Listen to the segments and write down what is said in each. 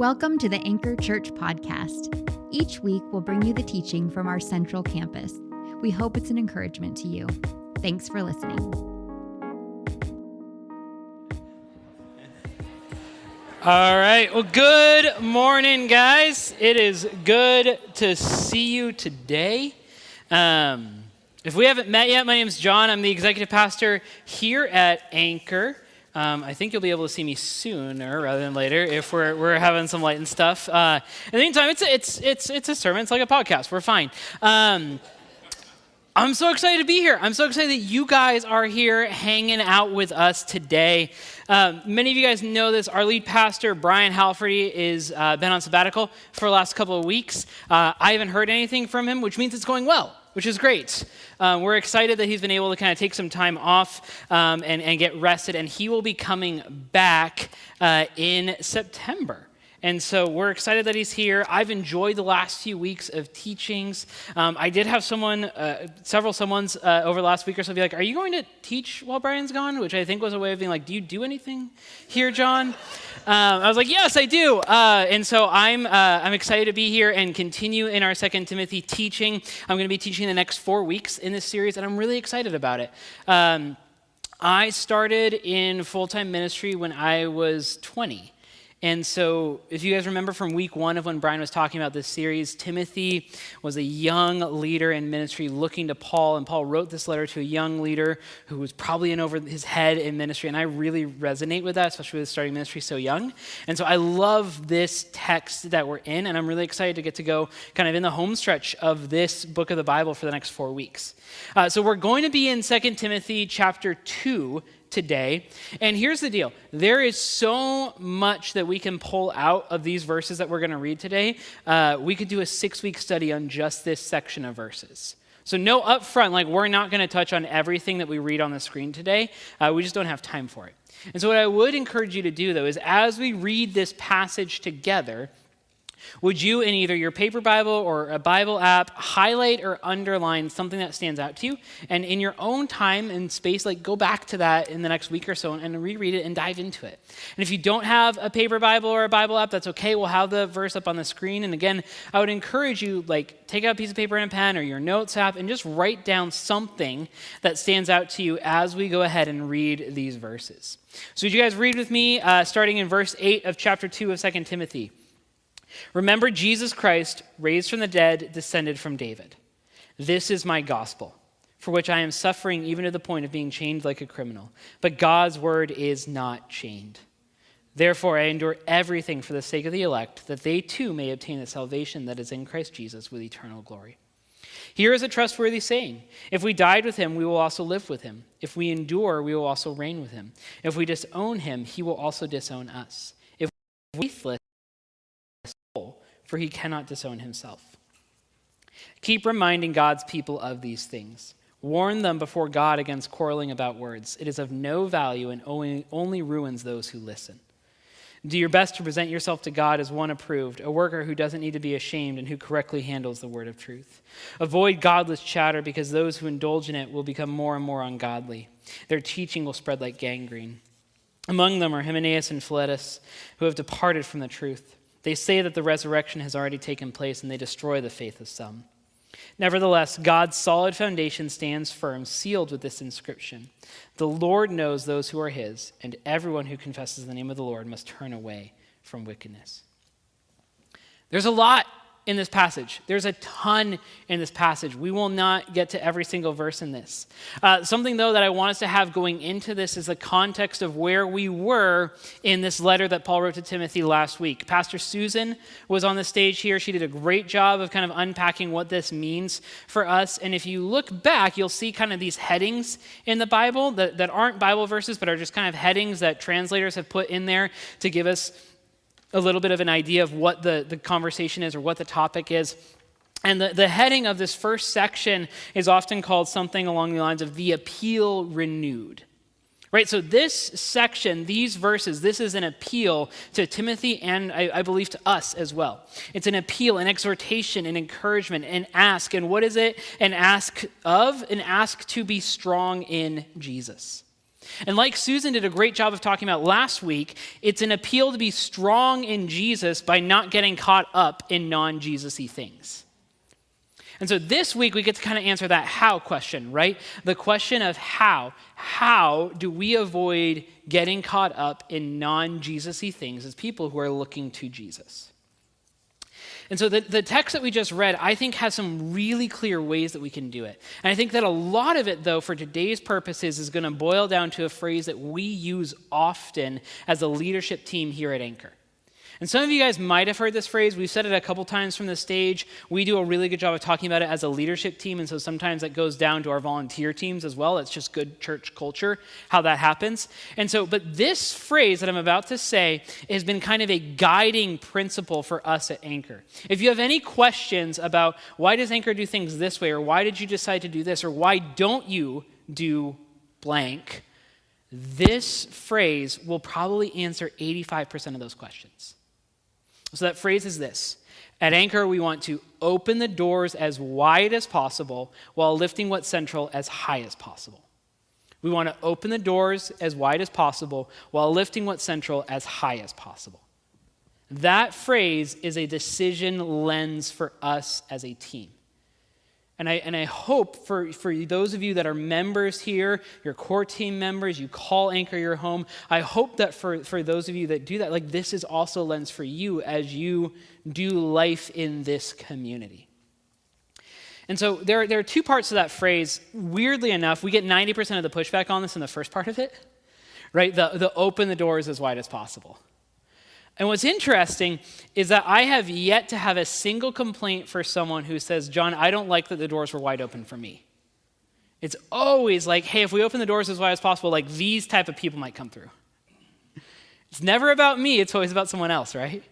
Welcome to the Anchor Church podcast. Each week, we'll bring you the teaching from our central campus. We hope it's an encouragement to you. Thanks for listening. All right. Well, good morning, guys. It is good to see you today. If we haven't met yet, my name is John. I'm the executive pastor here at Anchor. I think you'll be able to see me sooner rather than later if we're having some light and stuff. In the meantime, it's a sermon. It's like a podcast. We're fine. I'm so excited to be here. I'm so excited that you guys are here hanging out with us today. Many of you guys know this. Our lead pastor, Brian Halferty, is been on sabbatical for the last couple of weeks. I haven't heard anything from him, which means it's going well, which is great. We're excited that he's been able to kind of take some time off and get rested, and he will be coming back in September. And so we're excited that he's here. I've enjoyed the last few weeks of teachings. I did have several someones over the last week or so be like, are you going to teach while Brian's gone? Which I think was a way of being like, do you do anything here, John? I was like, yes, I do. And so I'm excited to be here and continue in our 2 Timothy teaching. I'm going to be teaching the next 4 weeks in this series, and I'm really excited about it. I started in full-time ministry when I was 20. And so if you guys remember from week 1 of when Brian was talking about this series, Timothy was a young leader in ministry looking to Paul, and Paul wrote this letter to a young leader who was probably in over his head in ministry, and I really resonate with that, especially with starting ministry so young. And so I love this text that we're in, and I'm really excited to get to go kind of in the home stretch of this book of the Bible for the next 4 weeks. So we're going to be in 2 Timothy chapter 2 today. And here's the deal. There is so much that we can pull out of these verses that we're going to read today. We could do a 6-week study on just this section of verses. So no upfront, like we're not going to touch on everything that we read on the screen today. We just don't have time for it. And so what I would encourage you to do, though, is as we read this passage together, would you, in either your paper Bible or a Bible app, highlight or underline something that stands out to you? And in your own time and space, like go back to that in the next week or so and reread it and dive into it. And if you don't have a paper Bible or a Bible app, that's okay. We'll have the verse up on the screen. And again, I would encourage you, like, take out a piece of paper and a pen or your notes app and just write down something that stands out to you as we go ahead and read these verses. So would you guys read with me, starting in verse 8 of chapter 2 of 2 Timothy? Remember Jesus Christ, raised from the dead, descended from David. This is my gospel, for which I am suffering even to the point of being chained like a criminal. But God's word is not chained. Therefore, I endure everything for the sake of the elect, that they too may obtain the salvation that is in Christ Jesus with eternal glory. Here is a trustworthy saying. If we died with him, we will also live with him. If we endure, we will also reign with him. If we disown him, he will also disown us. If we are faithless, for he cannot disown himself. Keep reminding God's people of these things. Warn them before God against quarreling about words. It is of no value and only ruins those who listen. Do your best to present yourself to God as one approved, a worker who doesn't need to be ashamed and who correctly handles the word of truth. Avoid godless chatter because those who indulge in it will become more and more ungodly. Their teaching will spread like gangrene. Among them are Hymenaeus and Philetus, who have departed from the truth. They say that the resurrection has already taken place, and they destroy the faith of some. Nevertheless, God's solid foundation stands firm, sealed with this inscription: The Lord knows those who are his, and everyone who confesses the name of the Lord must turn away from wickedness. There's a lot in this passage. There's a ton in this passage. We will not get to every single verse in this. Something, though, that I want us to have going into this is the context of where we were in this letter that Paul wrote to Timothy last week. Pastor Susan was on the stage here. She did a great job of kind of unpacking what this means for us. And if you look back, you'll see kind of these headings in the Bible that aren't Bible verses, but are just kind of headings that translators have put in there to give us a little bit of an idea of what the conversation is or what the topic is. And the heading of this first section is often called something along the lines of the appeal renewed. Right, so this section, these verses, this is an appeal to Timothy and I believe to us as well. It's an appeal, an exhortation, an encouragement, an ask. And what is it? An ask of? An ask to be strong in Jesus. And like Susan did a great job of talking about last week, it's an appeal to be strong in Jesus by not getting caught up in non-Jesus-y things. And so this week we get to kind of answer that how question, right? The question of how. How do we avoid getting caught up in non-Jesus-y things as people who are looking to Jesus? And so the text that we just read, I think, has some really clear ways that we can do it. And I think that a lot of it, though, for today's purposes, is going to boil down to a phrase that we use often as a leadership team here at Anchor. And some of you guys might have heard this phrase. We've said it a couple times from the stage. We do a really good job of talking about it as a leadership team, and so sometimes that goes down to our volunteer teams as well. It's just good church culture, how that happens. And so, but this phrase that I'm about to say has been kind of a guiding principle for us at Anchor. If you have any questions about why does Anchor do things this way, or why did you decide to do this, or why don't you do blank, this phrase will probably answer 85% of those questions. So that phrase is this: at Anchor, we want to open the doors as wide as possible while lifting what's central as high as possible. We want to open the doors as wide as possible while lifting what's central as high as possible. That phrase is a decision lens for us as a team. And I hope for those of you that are members here, your core team members, you call Anchor your home, I hope that for those of you that do that, like this is also a lens for you as you do life in this community. And so there are two parts to that phrase. Weirdly enough, we get 90% of the pushback on this in the first part of it, right? The open the doors as wide as possible. And what's interesting is that I have yet to have a single complaint for someone who says, John, I don't like that the doors were wide open for me. It's always like, hey, if we open the doors as wide as possible, like these type of people might come through. It's never about me, it's always about someone else, right?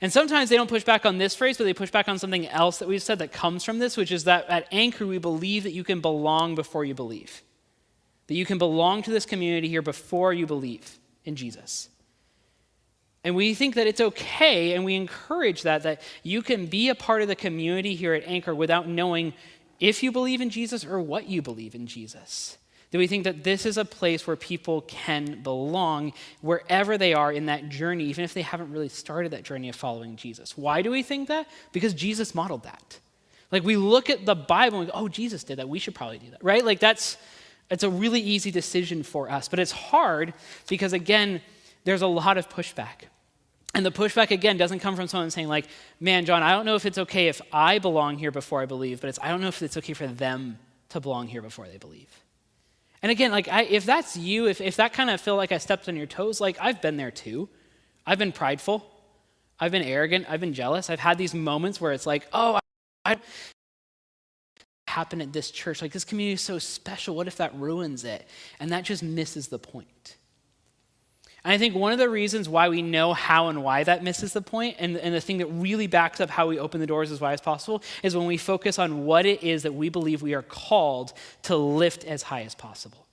And sometimes they don't push back on this phrase, but they push back on something else that we've said that comes from this, which is that at Anchor, we believe that you can belong before you believe. That you can belong to this community here before you believe in Jesus. And we think that it's okay, and we encourage that you can be a part of the community here at Anchor without knowing if you believe in Jesus or what you believe in Jesus. That we think that this is a place where people can belong wherever they are in that journey, even if they haven't really started that journey of following Jesus. Why do we think that? Because Jesus modeled that. Like we look at the Bible and we go, oh, Jesus did that. We should probably do that, right? Like it's a really easy decision for us. But it's hard because, again, there's a lot of pushback. And the pushback, again, doesn't come from someone saying like, man, John, I don't know if it's okay if I belong here before I believe, but I don't know if it's okay for them to belong here before they believe. And again, like if that's you, if that kind of feel like I stepped on your toes, like I've been there too. I've been prideful. I've been arrogant. I've been jealous. I've had these moments where it's like, oh, I happen at this church. Like this community is so special. What if that ruins it? And that just misses the point. And I think one of the reasons why we know how and why that misses the point, and the thing that really backs up how we open the doors as wide as possible, is when we focus on what it is that we believe we are called to lift as high as possible.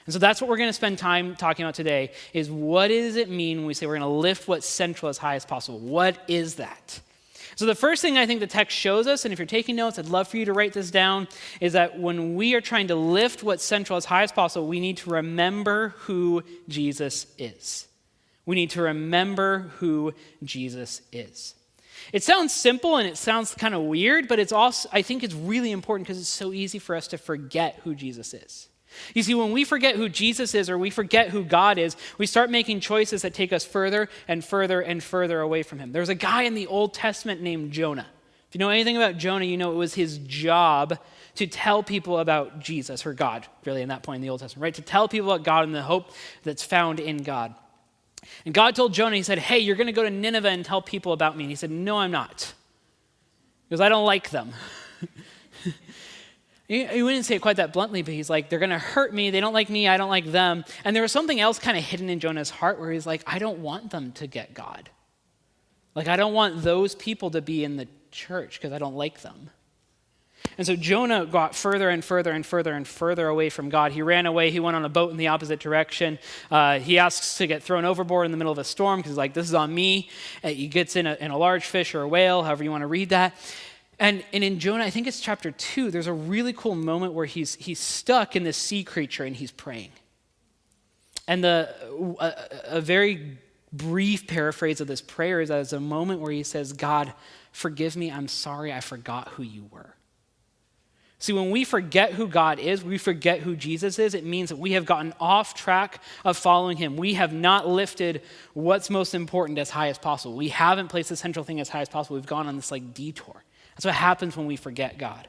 And so that's what we're going to spend time talking about today, is what does it mean when we say we're going to lift what's central as high as possible? What is that? So the first thing I think the text shows us, and if you're taking notes, I'd love for you to write this down, is that when we are trying to lift what's central as high as possible, we need to remember who Jesus is. We need to remember who Jesus is. It sounds simple and it sounds kind of weird, but it's also, I think it's really important because it's so easy for us to forget who Jesus is. You see, when we forget who Jesus is or we forget who God is, we start making choices that take us further and further and further away from him. There's a guy in the Old Testament named Jonah. If you know anything about Jonah, you know it was his job to tell people about Jesus, or God, really, in that point in the Old Testament, right? To tell people about God and the hope that's found in God. And God told Jonah, he said, hey, you're going to go to Nineveh and tell people about me. And he said, no, I'm not. Because I don't like them. He wouldn't say it quite that bluntly, but he's like, they're going to hurt me. They don't like me. I don't like them. And there was something else kind of hidden in Jonah's heart where he's like, I don't want them to get God. Like, I don't want those people to be in the church because I don't like them. And so Jonah got further and further and further and further away from God. He ran away. He went on a boat in the opposite direction. He asks to get thrown overboard in the middle of a storm because he's like, this is on me. He gets in a large fish or a whale, however you want to read that. And in Jonah, I think it's chapter 2, there's a really cool moment where he's stuck in this sea creature and he's praying. And a very brief paraphrase of this prayer is that it's a moment where he says, God, forgive me, I'm sorry, I forgot who you were. See, when we forget who God is, we forget who Jesus is, it means that we have gotten off track of following him. We have not lifted what's most important as high as possible. We haven't placed the central thing as high as possible. We've gone on this detour. That's what happens when we forget God.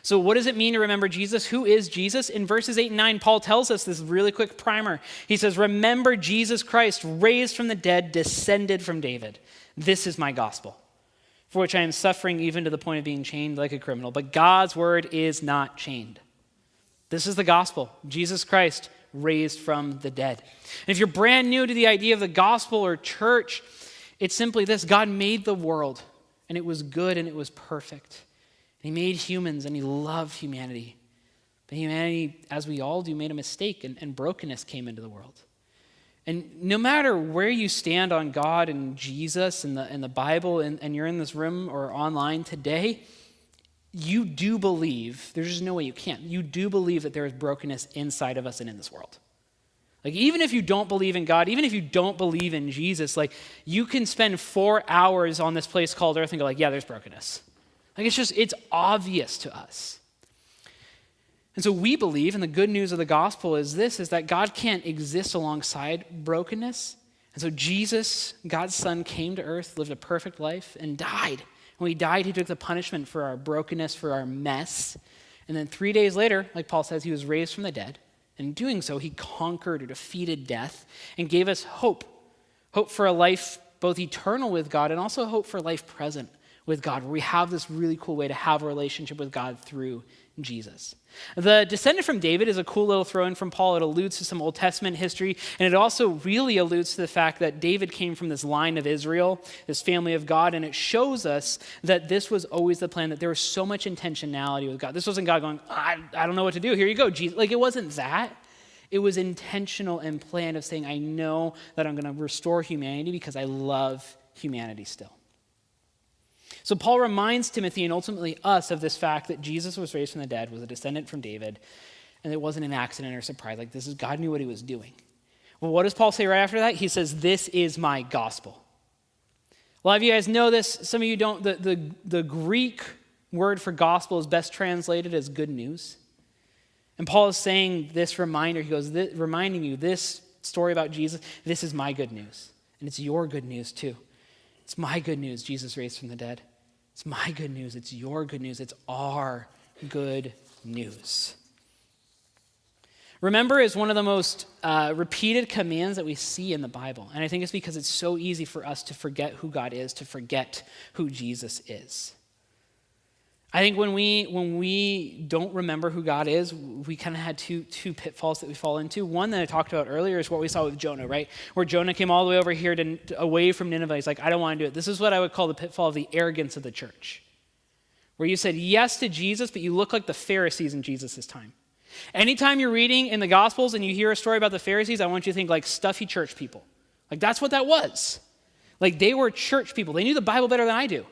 So what does it mean to remember Jesus? Who is Jesus? In verses 8 and 9, Paul tells us this really quick primer. He says, remember Jesus Christ, raised from the dead, descended from David. This is my gospel, for which I am suffering even to the point of being chained like a criminal. But God's word is not chained. This is the gospel. Jesus Christ raised from the dead. And if you're brand new to the idea of the gospel or church, it's simply this. God made the world, and it was good and it was perfect. And he made humans, and he loved humanity. But humanity, as we all do, made a mistake, and brokenness came into the world. And no matter where you stand on God and Jesus and the Bible, and you're in this room or online today, you do believe, there's just no way you can't, you do believe that there is brokenness inside of us and in this world. Even if you don't believe in God, even if you don't believe in Jesus, you can spend 4 hours on this place called Earth and go yeah, there's brokenness. It's obvious to us. And so we believe, and the good news of the gospel is that God can't exist alongside brokenness. And so Jesus, God's son, came to earth, lived a perfect life, and died. When he died, he took the punishment for our brokenness, for our mess. And then 3 days later, like Paul says, he was raised from the dead. And in doing so, he conquered or defeated death and gave us hope. Hope for a life both eternal with God and also hope for life present with God, where we have this really cool way to have a relationship with God through Jesus. The descendant from David is a cool little throw-in from Paul. It alludes to some Old Testament history, and it also really alludes to the fact that David came from this line of Israel, this family of God, and it shows us that this was always the plan, that there was so much intentionality with God. This wasn't God going, I don't know what to do, here you go, Jesus. It wasn't that. It was intentional and planned of saying, I know that I'm going to restore humanity because I love humanity still. So Paul reminds Timothy and ultimately us of this fact that Jesus was raised from the dead, was a descendant from David, and it wasn't an accident or surprise. God knew what he was doing. Well, what does Paul say right after that? He says, this is my gospel. A lot of you guys know this. Some of you don't. The Greek word for gospel is best translated as good news. And Paul is saying this reminder. He goes, reminding you this story about Jesus, this is my good news. And it's your good news too. It's my good news, Jesus raised from the dead. It's my good news. It's your good news. It's our good news. Remember is one of the most repeated commands that we see in the Bible. And I think it's because it's so easy for us to forget who God is, to forget who Jesus is. I think when we don't remember who God is, we kind of had two pitfalls that we fall into. One that I talked about earlier is what we saw with Jonah, right? Where Jonah came all the way over here away from Nineveh. He's like, I don't want to do it. This is what I would call the pitfall of the arrogance of the church. Where you said yes to Jesus, but you look like the Pharisees in Jesus' time. Anytime you're reading in the Gospels and you hear a story about the Pharisees, I want you to think stuffy church people. That's what that was. They were church people. They knew the Bible better than I do.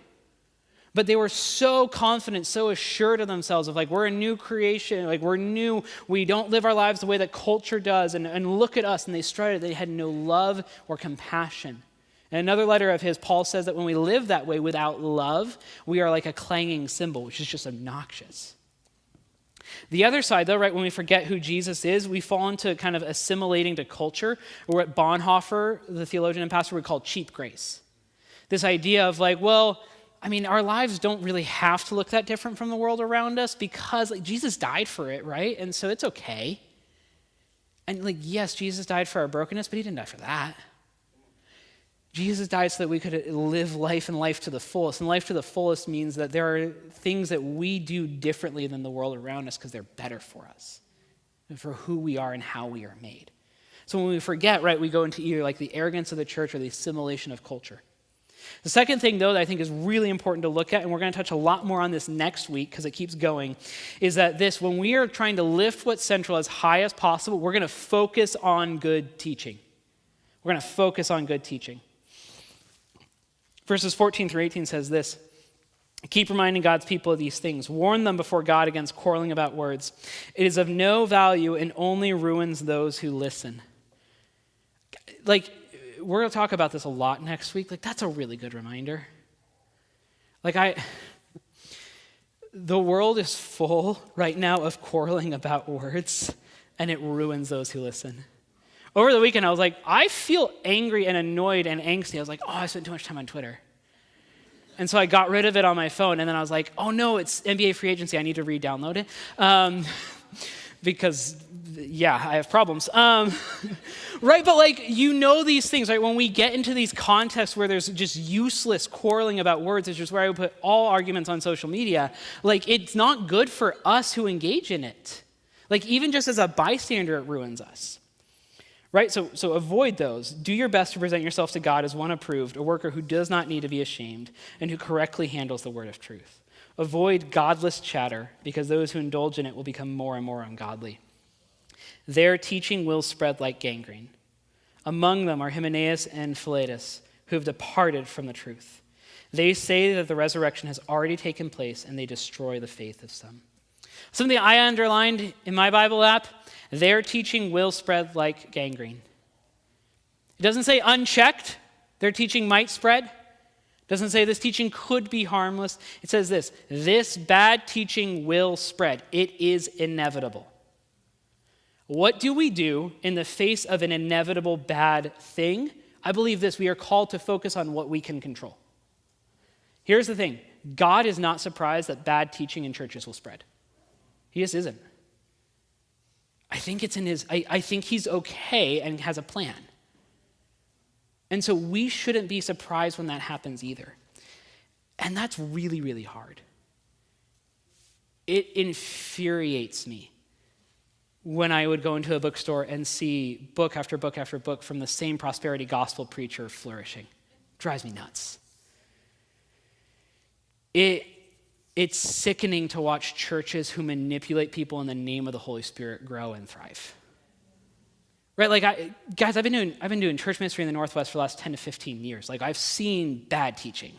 But they were so confident, so assured of themselves of we're a new creation, we're new, we don't live our lives the way that culture does, and look at us, and they strutted, they had no love or compassion. In another letter of his, Paul says that when we live that way without love, we are like a clanging cymbal, which is just obnoxious. The other side, though, right, when we forget who Jesus is, we fall into kind of assimilating to culture, or what Bonhoeffer, the theologian and pastor, would call cheap grace. This idea of our lives don't really have to look that different from the world around us because Jesus died for it, right? And so it's okay. And yes, Jesus died for our brokenness, but he didn't die for that. Jesus died so that we could live life and life to the fullest. And life to the fullest means that there are things that we do differently than the world around us because they're better for us and for who we are and how we are made. So when we forget, right, we go into either the arrogance of the church or the assimilation of culture. The second thing, though, that I think is really important to look at, and we're going to touch a lot more on this next week because it keeps going, is that when we are trying to lift what's central as high as possible, we're going to focus on good teaching. We're going to focus on good teaching. Verses 14 through 18 says this, keep reminding God's people of these things. Warn them before God against quarreling about words. It is of no value and only ruins those who listen. like, we're going to talk about this a lot next week. Like, that's a really good reminder. Like, the world is full right now of quarreling about words, and it ruins those who listen. Over the weekend, I was like, I feel angry and annoyed and angsty. I was like, I spent too much time on Twitter. And so I got rid of it on my phone, and then I was like, oh no, it's NBA free agency. I need to re-download it. Because, yeah, I have problems. Right, but like, these things, right? When we get into these contexts where there's just useless quarreling about words, which is where I would put all arguments on social media, like, it's not good for us who engage in it. Like, even just as a bystander, it ruins us. Right? So avoid those. Do your best to present yourself to God as one approved, a worker who does not need to be ashamed, and who correctly handles the word of truth. Avoid godless chatter, because those who indulge in it will become more and more ungodly. Their teaching will spread like gangrene. Among them are Hymenaeus and Philetus, who have departed from the truth. They say that the resurrection has already taken place, and they destroy the faith of some. Something I underlined in my Bible app, their teaching will spread like gangrene. It doesn't say unchecked, their teaching might spread. It doesn't say this teaching could be harmless. It says this bad teaching will spread. It is inevitable. What do we do in the face of an inevitable bad thing? I believe this, we are called to focus on what we can control. Here's the thing, God is not surprised that bad teaching in churches will spread. He just isn't. I think I think he's okay and has a plan. And so we shouldn't be surprised when that happens either. And that's really, really hard. It infuriates me when I would go into a bookstore and see book after book after book from the same prosperity gospel preacher flourishing. It drives me nuts. It's sickening to watch churches who manipulate people in the name of the Holy Spirit grow and thrive. Right, like, guys, I've been doing church ministry in the Northwest for the last 10 to 15 years. Like, I've seen bad teaching,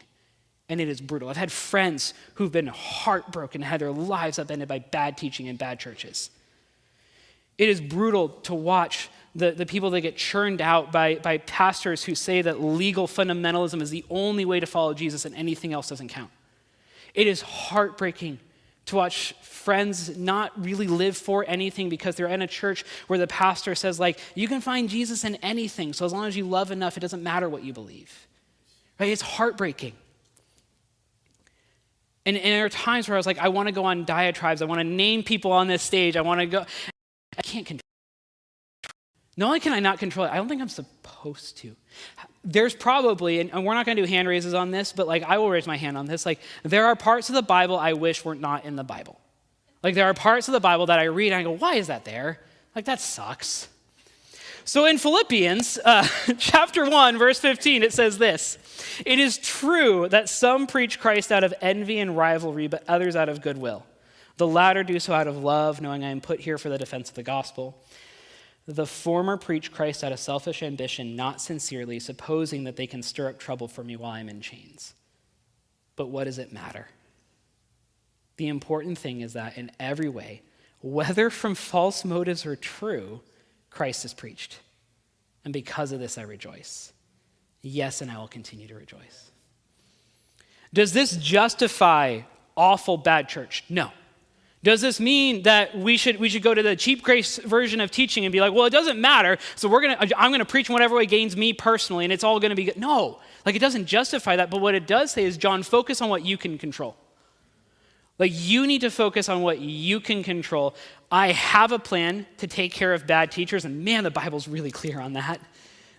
and it is brutal. I've had friends who've been heartbroken, had their lives upended by bad teaching in bad churches. It is brutal to watch the people that get churned out by pastors who say that legal fundamentalism is the only way to follow Jesus and anything else doesn't count. It is heartbreaking to watch friends not really live for anything because they're in a church where the pastor says, like, you can find Jesus in anything, so as long as you love enough, it doesn't matter what you believe. Right? It's heartbreaking. And there are times where I was like, I want to go on diatribes. I want to name people on this stage. I want to go. I can't control it. Not only can I not control it, I don't think I'm supposed to. There's probably, and we're not going to do hand raises on this, but like I will raise my hand on this. Like, there are parts of the Bible I wish were not in the Bible. Like, there are parts of the Bible that I read and I go, why is that there? Like, that sucks. So in Philippians chapter 1, verse 15, it says this: "It is true that some preach Christ out of envy and rivalry, but others out of goodwill. The latter do so out of love, knowing I am put here for the defense of the gospel. The former preach Christ out of selfish ambition, not sincerely, supposing that they can stir up trouble for me while I'm in chains. But what does it matter? The important thing is that in every way, whether from false motives or true, Christ is preached. And because of this, I rejoice. Yes, and I will continue to rejoice." Does this justify awful bad church? No. Does this mean that we should go to the cheap grace version of teaching and be like, well, it doesn't matter, so I'm going to preach in whatever way gains me personally, and it's all going to be good? No, like, it doesn't justify that. But what it does say is, John, focus on what you can control. Like, you need to focus on what you can control. I have a plan to take care of bad teachers, and man, the Bible's really clear on that.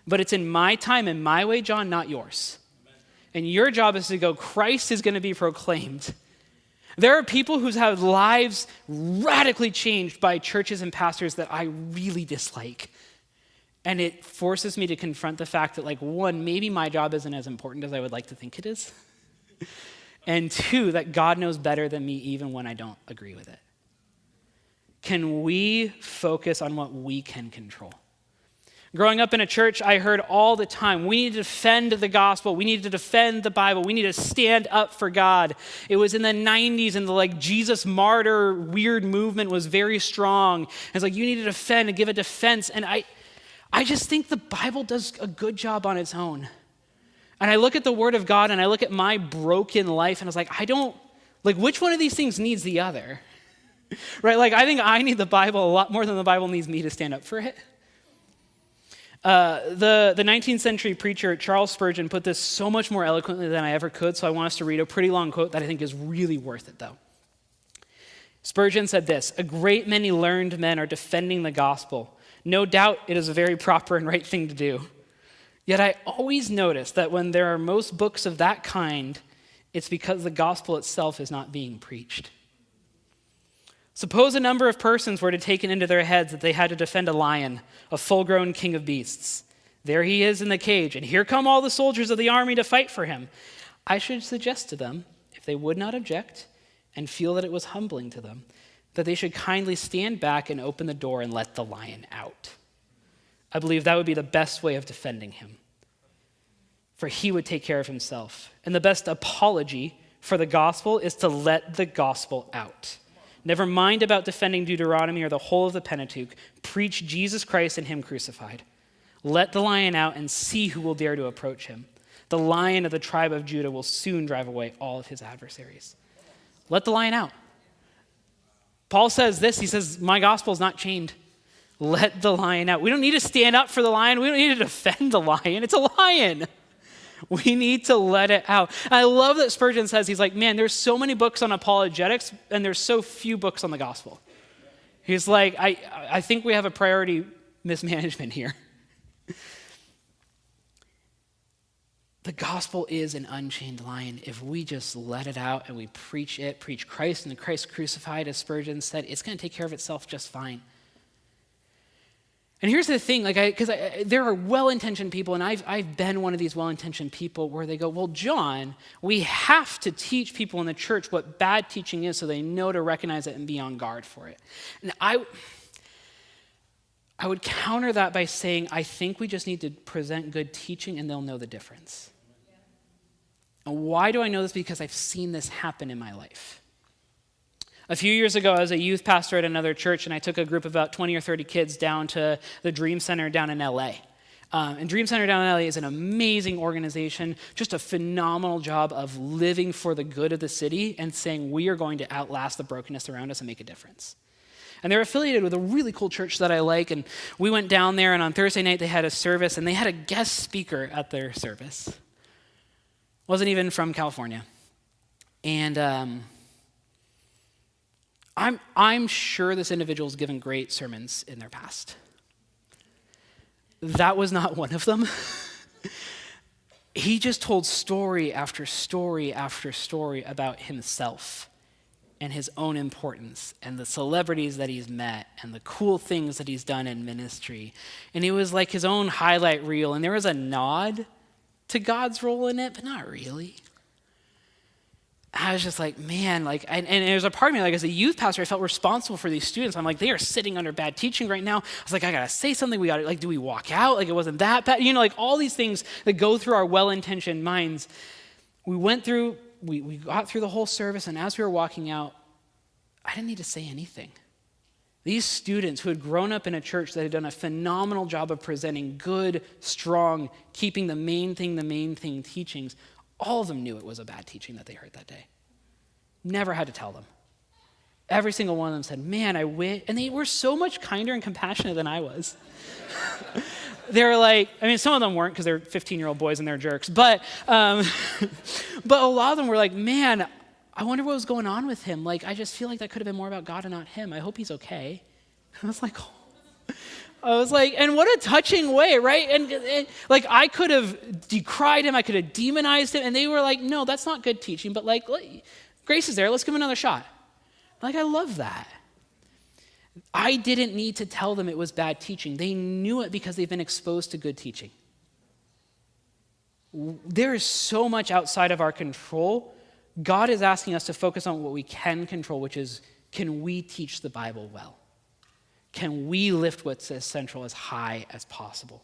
But it's in my time and my way, John, not yours. Amen. And your job is to go, Christ is going to be proclaimed. There are people who's had lives radically changed by churches and pastors that I really dislike. And it forces me to confront the fact that, like, one, maybe my job isn't as important as I would like to think it is. And two, that God knows better than me even when I don't agree with it. Can we focus on what we can control? Growing up in a church, I heard all the time, we need to defend the gospel. We need to defend the Bible. We need to stand up for God. It was in the 90s, and the Jesus martyr weird movement was very strong. It's like, you need to defend and give a defense. And I just think the Bible does a good job on its own. And I look at the Word of God and I look at my broken life and I was like, which one of these things needs the other? Right? Like, I think I need the Bible a lot more than the Bible needs me to stand up for it. The 19th century preacher Charles Spurgeon put this so much more eloquently than I ever could, so I want us to read a pretty long quote that I think is really worth it, though. Spurgeon said this: "A great many learned men are defending the gospel. No doubt it is a very proper and right thing to do. Yet I always notice that when there are most books of that kind, it's because the gospel itself is not being preached. Suppose a number of persons were to take it into their heads that they had to defend a lion, a full-grown king of beasts. There he is in the cage, and here come all the soldiers of the army to fight for him. I should suggest to them, if they would not object and feel that it was humbling to them, that they should kindly stand back and open the door and let the lion out. I believe that would be the best way of defending him, for he would take care of himself. And the best apology for the gospel is to let the gospel out. Never mind about defending Deuteronomy or the whole of the Pentateuch. Preach Jesus Christ and him crucified. Let the lion out and see who will dare to approach him. The Lion of the tribe of Judah will soon drive away all of his adversaries." Let the lion out. Paul says this, he says, my gospel is not chained. Let the lion out. We don't need to stand up for the lion. We don't need to defend the lion. It's a lion. We need to let it out. I love that Spurgeon says, he's like, man, there's so many books on apologetics and there's so few books on the gospel. He's like, I think we have a priority mismanagement here. The gospel is an unchained lion. If we just let it out and we preach Christ and the Christ crucified, as Spurgeon said, it's going to take care of itself just fine. And here's the thing, because there are well-intentioned people, and I've been one of these well-intentioned people where they go, well, John, we have to teach people in the church what bad teaching is so they know to recognize it and be on guard for it. And I would counter that by saying, I think we just need to present good teaching and they'll know the difference. And why do I know this? Because I've seen this happen in my life. A few years ago, I was a youth pastor at another church, and I took a group of about 20 or 30 kids down to the Dream Center down in LA. And Dream Center down in LA is an amazing organization, just a phenomenal job of living for the good of the city and saying we are going to outlast the brokenness around us and make a difference. And they're affiliated with a really cool church that I like, and we went down there, and on Thursday night they had a service, and they had a guest speaker at their service. Wasn't even from California. And I'm sure this individual's given great sermons in their past. That was not one of them. He just told story after story after story about himself and his own importance and the celebrities that he's met and the cool things that he's done in ministry. And it was like his own highlight reel, and there was a nod to God's role in it, but not really. I was just like, man, and there's a part of me, as a youth pastor, I felt responsible for these students. I'm like, they are sitting under bad teaching right now. I was like, I gotta say something. We gotta, do we walk out? It wasn't that bad. All these things that go through our well-intentioned minds. We got through the whole service, and as we were walking out, I didn't need to say anything. These students who had grown up in a church that had done a phenomenal job of presenting good, strong, keeping the main thing teachings, all of them knew it was a bad teaching that they heard that day. Never had to tell them. Every single one of them said, man, I wish, and they were so much kinder and compassionate than I was. They were some of them weren't because they're 15-year-old boys and they're jerks, but a lot of them were like, man, I wonder what was going on with him. I just feel like that could have been more about God and not him. I hope he's okay. I was like, and what a touching way, right? And I could have decried him, I could have demonized him, and they were like, no, that's not good teaching, but grace is there, let's give him another shot. I love that. I didn't need to tell them it was bad teaching. They knew it because they've been exposed to good teaching. There is so much outside of our control. God is asking us to focus on what we can control, which is, can we teach the Bible well? Can we lift what's essential as high as possible?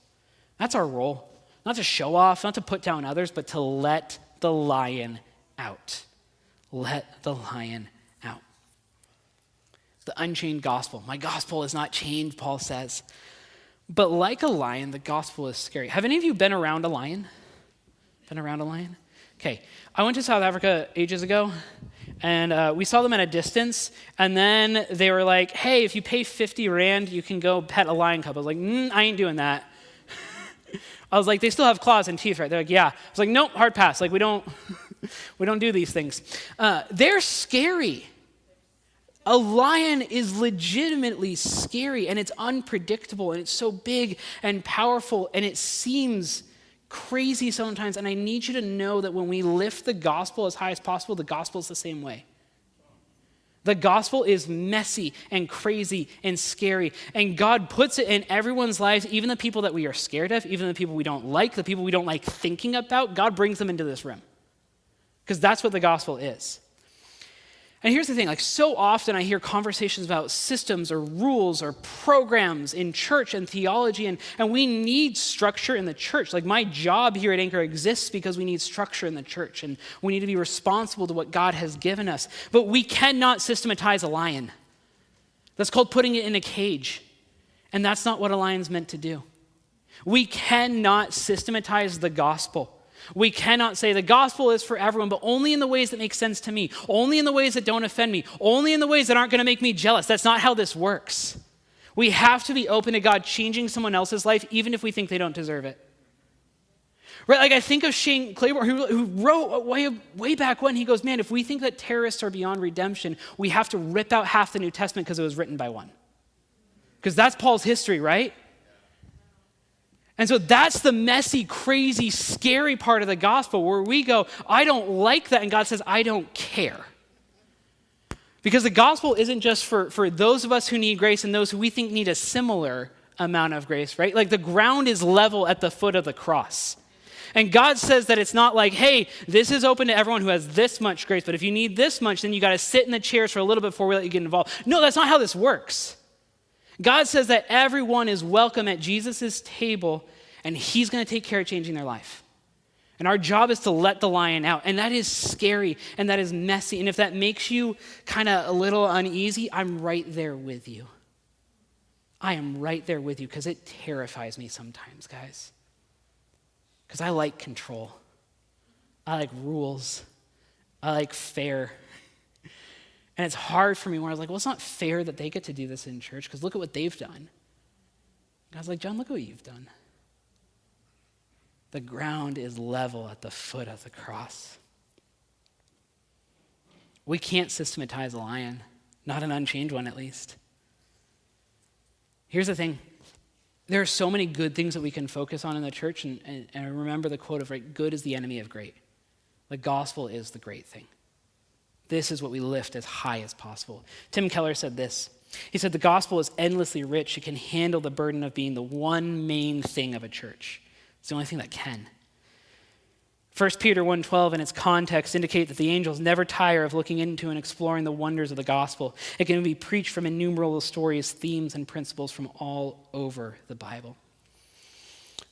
That's our role. Not to show off, not to put down others, but to let the lion out. Let the lion out. The unchained gospel. My gospel is not chained, Paul says. But like a lion, the gospel is scary. Have any of you been around a lion? Been around a lion? Okay, I went to South Africa ages ago, and we saw them at a distance, and then they were like, hey, if you pay 50 Rand, you can go pet a lion cub. I was like, I ain't doing that. I was like, they still have claws and teeth, right? They're like, yeah. I was like, nope, hard pass. Like, we don't do these things. They're scary. A lion is legitimately scary, and it's unpredictable, and it's so big and powerful, and it seems crazy sometimes. And I need you to know that when we lift the gospel as high as possible, the gospel is the same way. The gospel is messy and crazy and scary, and God puts it in everyone's lives, even the people that we are scared of, even the people we don't like, the people we don't like thinking about. God brings them into this room because that's what the gospel is. And here's the thing, like so often I hear conversations about systems or rules or programs in church and theology, and we need structure in the church. Like my job here at Anchor exists because we need structure in the church, and we need to be responsible to what God has given us. But we cannot systematize a lion. That's called putting it in a cage, and that's not what a lion's meant to do. We cannot systematize the gospel. We cannot say the gospel is for everyone, but only in the ways that make sense to me, only in the ways that don't offend me, only in the ways that aren't going to make me jealous. That's not how this works. We have to be open to God changing someone else's life, even if we think they don't deserve it. Right? Like I think of Shane Claiborne, who wrote way back when, he goes, man, if we think that terrorists are beyond redemption, we have to rip out half the New Testament because it was written by one. Because that's Paul's history, right? And so that's the messy, crazy, scary part of the gospel where we go, I don't like that. And God says, I don't care. Because the gospel isn't just for those of us who need grace and those who we think need a similar amount of grace, right? Like the ground is level at the foot of the cross. And God says that it's not like, hey, this is open to everyone who has this much grace, but if you need this much, then you got to sit in the chairs for a little bit before we let you get involved. No, that's not how this works. God says that everyone is welcome at Jesus' table, and he's going to take care of changing their life. And our job is to let the lion out. And that is scary, and that is messy. And if that makes you kind of a little uneasy, I'm right there with you. I am right there with you because it terrifies me sometimes, guys. Because I like control. I like rules. I like fair. And it's hard for me when I was like, well, it's not fair that they get to do this in church because look at what they've done. God's like, John, look at what you've done. The ground is level at the foot of the cross. We can't systematize a lion, not an unchained one at least. Here's the thing. There are so many good things that we can focus on in the church, and I remember the quote of, right, good is the enemy of great. The gospel is the great thing. This is what we lift as high as possible. Tim Keller said this. He said, the gospel is endlessly rich. It can handle the burden of being the one main thing of a church. It's the only thing that can. 1 Peter 1:12 and its context indicate that the angels never tire of looking into and exploring the wonders of the gospel. It can be preached from innumerable stories, themes, and principles from all over the Bible.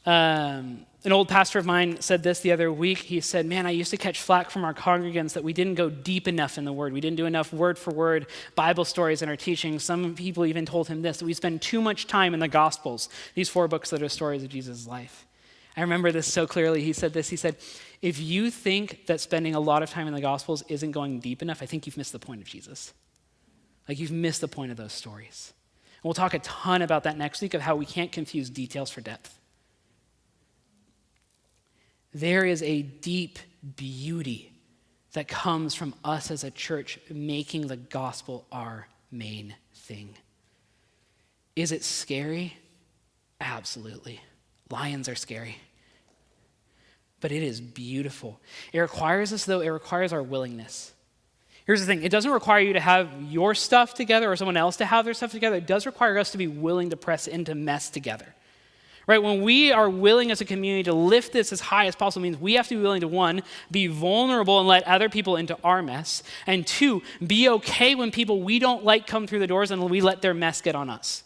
An old pastor of mine said this the other week. He said, man, I used to catch flack from our congregants that we didn't go deep enough in the word. We didn't do enough word-for-word Bible stories in our teaching. Some people even told him this, that we spend too much time in the Gospels, these 4 books that are stories of Jesus' life. I remember this so clearly. He said this. He said, if you think that spending a lot of time in the Gospels isn't going deep enough, I think you've missed the point of Jesus. Like you've missed the point of those stories. And we'll talk a ton about that next week of how we can't confuse details for depth. There is a deep beauty that comes from us as a church making the gospel our main thing. Is it scary? Absolutely. Lions are scary. But it is beautiful. It requires us, though, it requires our willingness. Here's the thing. It doesn't require you to have your stuff together or someone else to have their stuff together. It does require us to be willing to press into mess together. Right? When we are willing as a community to lift this as high as possible, means we have to be willing to, 1, be vulnerable and let other people into our mess, and 2, be okay when people we don't like come through the doors and we let their mess get on us.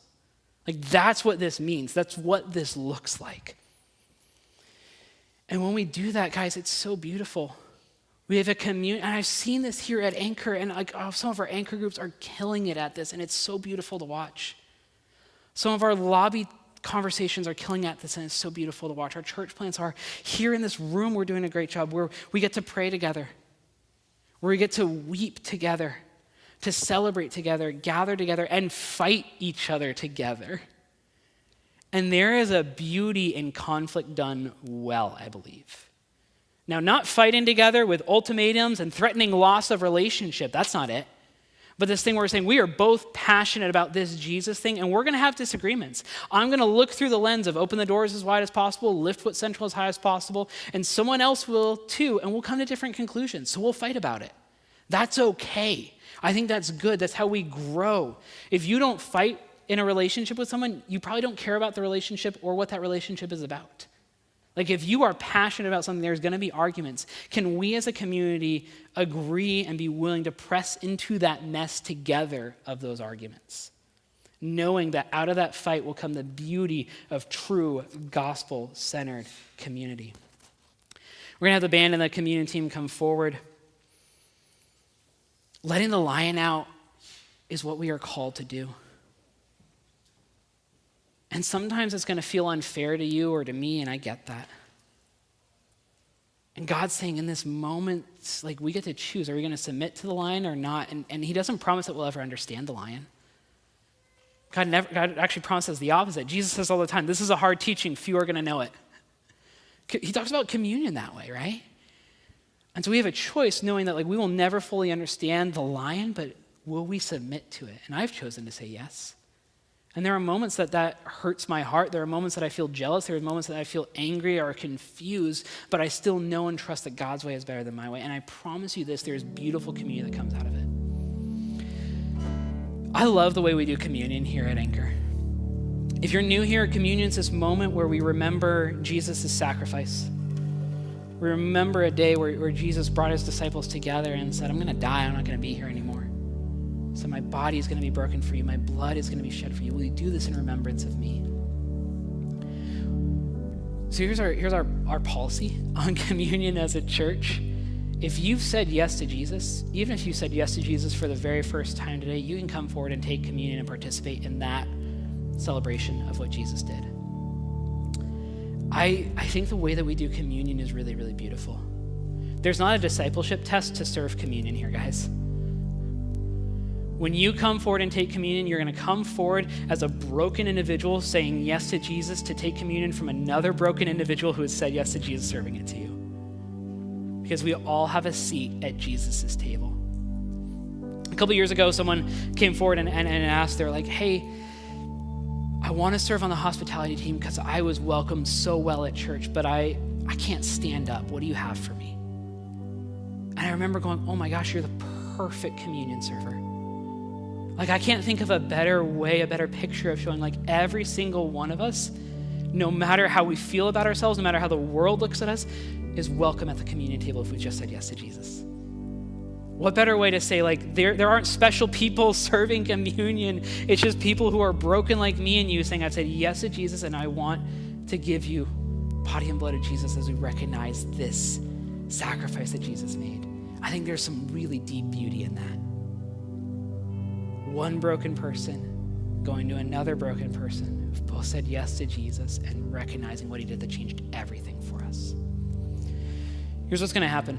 Like that's what this means. That's what this looks like. And when we do that, guys, it's so beautiful. We have a community, and I've seen this here at Anchor, and some of our Anchor groups are killing it at this, and it's so beautiful to watch. Some of our lobby conversations are killing at this, and it's so beautiful to watch. Our church plants are here in this room. We're doing a great job where we get to pray together, where we get to weep together, to celebrate together, gather together, and fight each other together. And there is a beauty in conflict done well, I believe. Now, not fighting together with ultimatums and threatening loss of relationship. That's not it. But this thing where we're saying we are both passionate about this Jesus thing, and we're going to have disagreements. I'm going to look through the lens of open the doors as wide as possible, lift what's central as high as possible, and someone else will too, and we'll come to different conclusions. So we'll fight about it. That's okay. I think that's good. That's how we grow. If you don't fight in a relationship with someone, you probably don't care about the relationship or what that relationship is about. Like if you are passionate about something, there's going to be arguments. Can we as a community agree and be willing to press into that mess together of those arguments? Knowing that out of that fight will come the beauty of true gospel-centered community. We're going to have the band and the communion team come forward. Letting the lion out is what we are called to do. And sometimes it's going to feel unfair to you or to me, and I get that. And God's saying in this moment, like we get to choose, are we going to submit to the lion or not? And he doesn't promise that we'll ever understand the lion. God actually promises the opposite. Jesus says all the time, this is a hard teaching, few are going to know it. He talks about communion that way, right? And so we have a choice knowing that like we will never fully understand the lion, but will we submit to it? And I've chosen to say yes. And there are moments that hurts my heart. There are moments that I feel jealous. There are moments that I feel angry or confused, but I still know and trust that God's way is better than my way. And I promise you this, there's beautiful community that comes out of it. I love the way we do communion here at Anchor. If you're new here, communion is this moment where we remember Jesus' sacrifice. We remember a day where Jesus brought his disciples together and said, I'm going to die. I'm not going to be here anymore. So my body is going to be broken for you. My blood is going to be shed for you. Will you do this in remembrance of me? So here's our policy on communion as a church. If you've said yes to Jesus, even if you said yes to Jesus for the very first time today, you can come forward and take communion and participate in that celebration of what Jesus did. I think the way that we do communion is really, really beautiful. There's not a discipleship test to serve communion here, guys. When you come forward and take communion, you're going to come forward as a broken individual saying yes to Jesus to take communion from another broken individual who has said yes to Jesus serving it to you. Because we all have a seat at Jesus' table. A couple years ago, someone came forward and asked, they're like, hey, I want to serve on the hospitality team because I was welcomed so well at church, but I can't stand up. What do you have for me? And I remember going, oh my gosh, you're the perfect communion server. Like, I can't think of a better way, a better picture of showing like every single one of us, no matter how we feel about ourselves, no matter how the world looks at us, is welcome at the communion table if we just said yes to Jesus. What better way to say like there aren't special people serving communion. It's just people who are broken like me and you saying, I've said yes to Jesus and I want to give you body and blood of Jesus as we recognize this sacrifice that Jesus made. I think there's some really deep beauty in that. One broken person going to another broken person who've both said yes to Jesus and recognizing what he did that changed everything for us. Here's what's going to happen.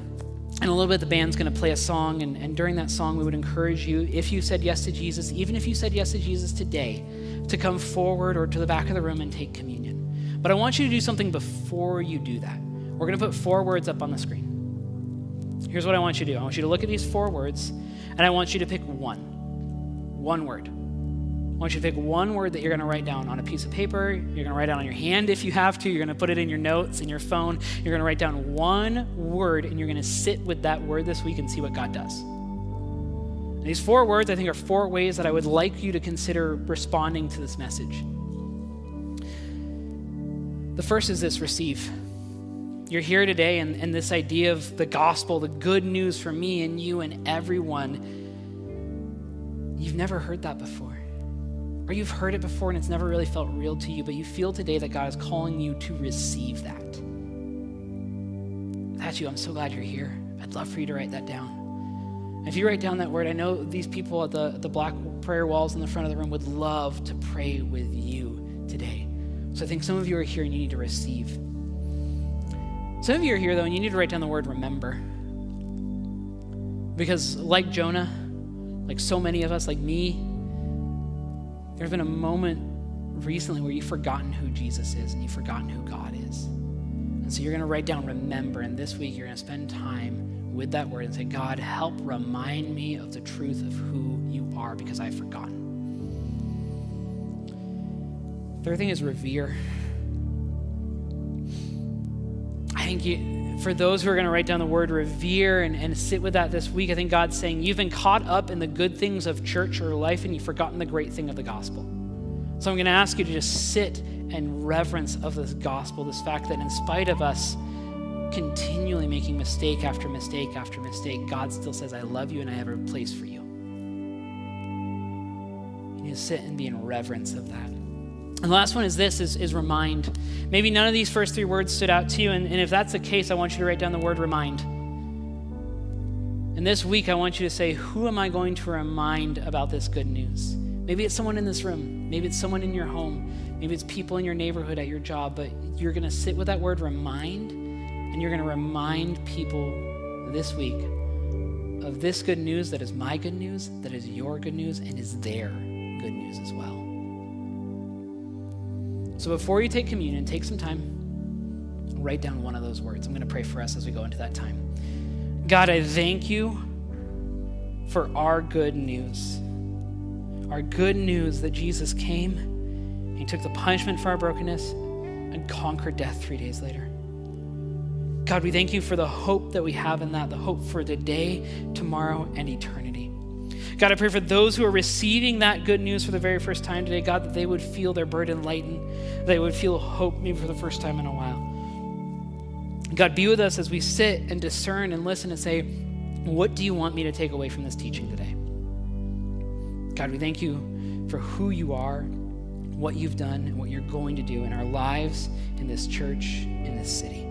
In a little bit, the band's going to play a song, and during that song, we would encourage you, if you said yes to Jesus, even if you said yes to Jesus today, to come forward or to the back of the room and take communion. But I want you to do something before you do that. We're going to put 4 words up on the screen. Here's what I want you to do. I want you to look at these 4 words, and I want you to pick one word. I want you to pick one word that you're going to write down on a piece of paper. You're going to write down on your hand if you have to. You're going to put it in your notes, in your phone. You're going to write down one word, and you're going to sit with that word this week and see what God does. And these 4 words, I think, are 4 ways that I would like you to consider responding to this message. The first is this: receive. You're here today, and this idea of the gospel, the good news for me and you and everyone, you've never heard that before. Or you've heard it before and it's never really felt real to you, but you feel today that God is calling you to receive that. If that's you, I'm so glad you're here. I'd love for you to write that down. If you write down that word, I know these people at the black prayer walls in the front of the room would love to pray with you today. So I think some of you are here and you need to receive. Some of you are here, though, and you need to write down the word remember. Because like Jonah, like so many of us, like me, there's been a moment recently where you've forgotten who Jesus is and you've forgotten who God is. And so you're going to write down remember, and this week you're going to spend time with that word and say, God, help remind me of the truth of who you are because I've forgotten. Third thing is revere. I think for those who are going to write down the word revere and sit with that this week, I think God's saying you've been caught up in the good things of church or life and you've forgotten the great thing of the gospel. So I'm going to ask you to just sit in reverence of this gospel, this fact that in spite of us continually making mistake after mistake after mistake, God still says, I love you and I have a place for you. You need to sit and be in reverence of that. And the last one is this, is remind. Maybe none of these first three words stood out to you, and if that's the case, I want you to write down the word remind. And this week, I want you to say, who am I going to remind about this good news? Maybe it's someone in this room. Maybe it's someone in your home. Maybe it's people in your neighborhood, at your job, but you're going to sit with that word remind, and you're going to remind people this week of this good news that is my good news, that is your good news, and is their good news as well. So before you take communion, take some time, write down one of those words. I'm going to pray for us as we go into that time. God, I thank you for our good news that Jesus came and he took the punishment for our brokenness and conquered death 3 days later. God, we thank you for the hope that we have in that, the hope for today, tomorrow, and eternity. God, I pray for those who are receiving that good news for the very first time today, God, that they would feel their burden lighten, they would feel hope maybe for the first time in a while. God, be with us as we sit and discern and listen and say, what do you want me to take away from this teaching today? God, we thank you for who you are, what you've done, and what you're going to do in our lives, in this church, in this city.